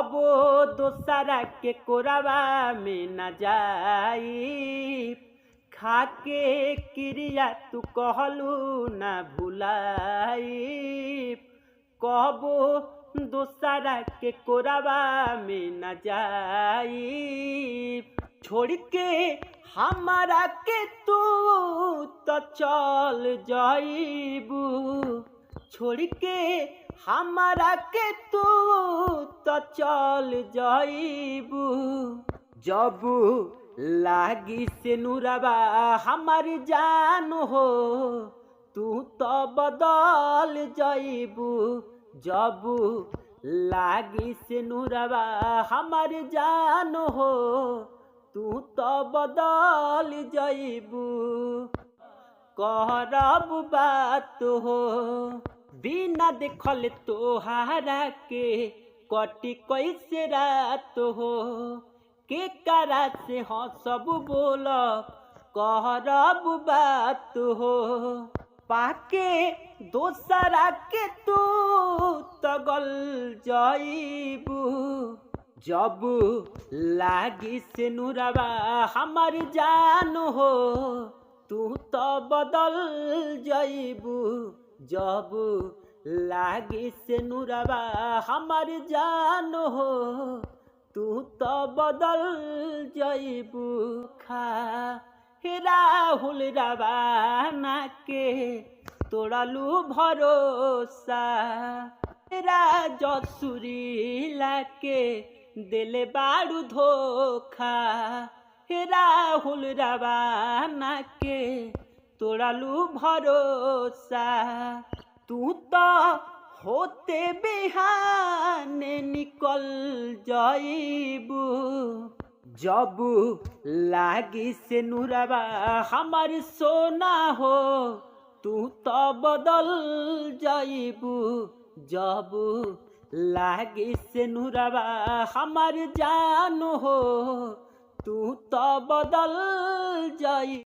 कबो दोसरा के कोरावा में न जाई, खाके क्रिया तू कहलू न भुलाई। कबो दोसरा के कोरावा में न जाई, छोड़ के हमारा के तू तो चल जाइबू, छोड़ के हमारा के तू तो चल जाइबू। जब लागी से नूरबा हमार जान हो, तू तो बदल जाइबू। जब लागी से नूरबा हमार जान हो, तू तो बदल जाइबू। करब बात हो बिना देखल तोहारा के, कटी कैसे रात हो, के करा से हंसब बोल करब बात हो। पाके दोसरा के तू तगल जाइबू, जब लागी से नूरबा हमार जान हो, तू तो बदल जाइबू। जब लागी से नूरबा हमार जान हो, तू तो बदल जाइबू। खा राहुल रवाना के तोड़लू भरोसा, राजसुरीला के दिल बारू धोखा। राहुल रवाना के तोड़लू भरोसा, तू तो होते बिहाने निकल जाइबू। जब लागी से नूरबा हमार सोना हो, तू तो बदल जाइबू। जब लागी से नूरबा हमार जान हो, तू तो बदल जाइबू।